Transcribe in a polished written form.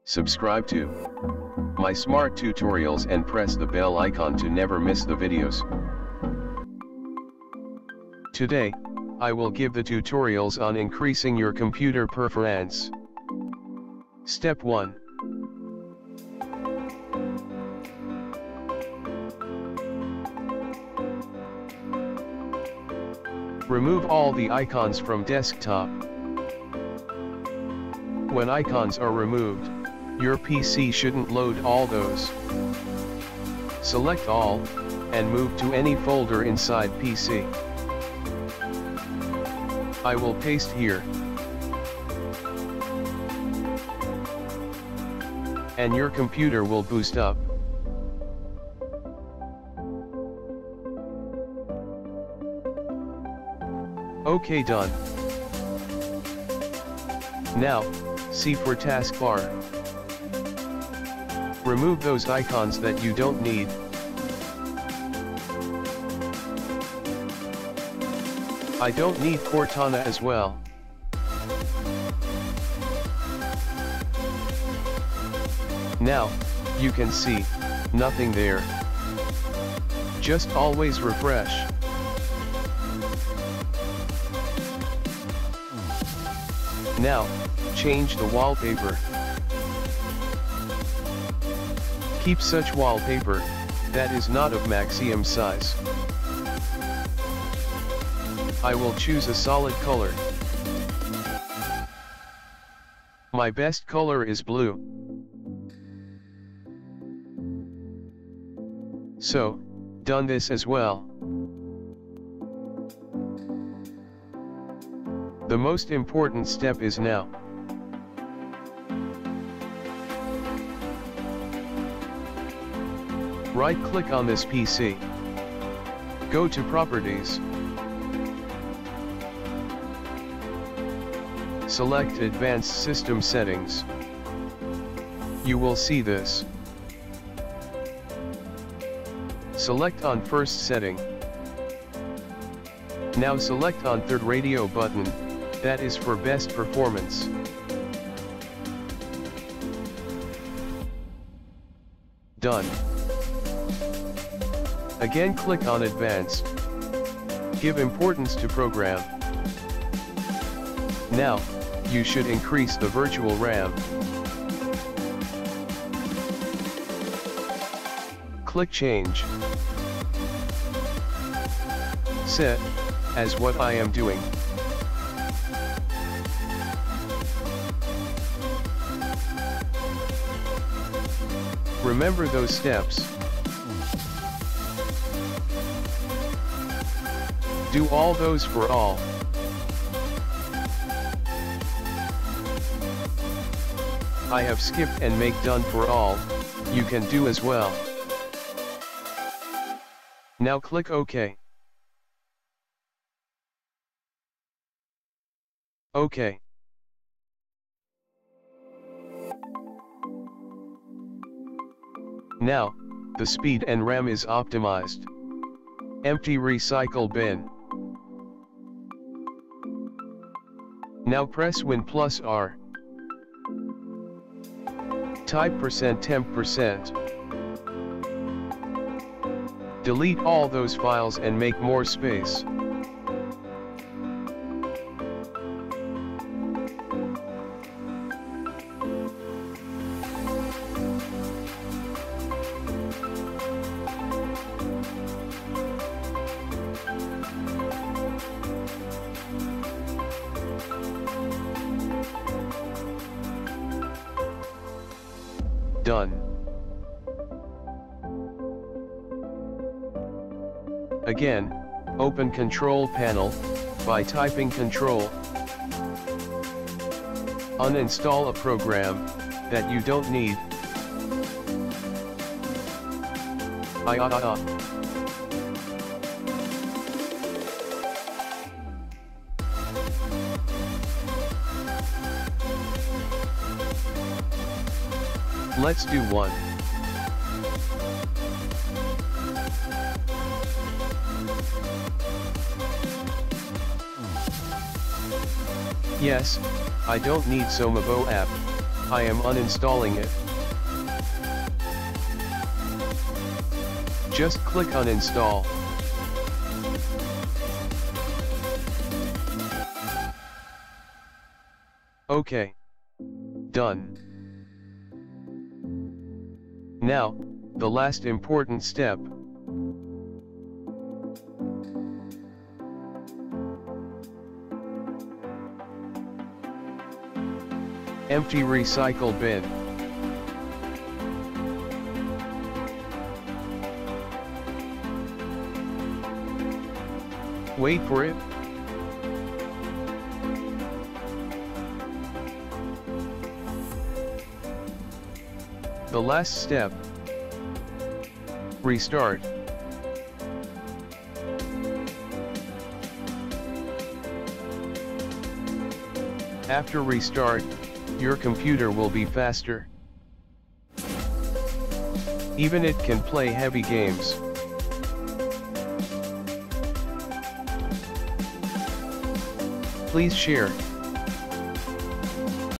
Subscribe to my smart tutorials and press the bell icon to never miss the videos. Today, I will give the tutorials on increasing your computer performance. Step 1. Remove all the icons from desktop. When icons are removed, your PC shouldn't load all those. Select all, and move to any folder inside PC. I will paste here. And your computer will boost up. OK, done. Now, C for taskbar. Remove those icons that you don't need. I don't need Cortana as well. Now, you can see, nothing there. Just always refresh. Now, change the wallpaper. Keep such wallpaper that is not of maximum size. I will choose a solid color. My best color is blue. So, done this as well. The most important step is now. Right-click on this PC. Go to Properties. Select Advanced System Settings. You will see this. Select on First Setting. Now select on Third Radio button, that is for best performance. Done. Again click on Advanced. Give importance to Program. Now, you should increase the virtual RAM. Click Change. Set, as what I am doing. Remember those steps. Do all those for all. I have skipped and make done for all, you can do as well. Now click OK. OK. Now, the speed and RAM is optimized. Empty recycle bin. Now press Win plus R. Type %temp%. Delete all those files and make more space. Done. Again, open Control Panel, by typing Control. Uninstall a program that you don't need. Let's do one. Yes, I don't need Somavo app. I am uninstalling it. Just click uninstall. OK. Done. Now, the last important step. Empty recycle bin. Wait for it. The last step. Restart. After restart, your computer will be faster. Even it can play heavy games. Please share.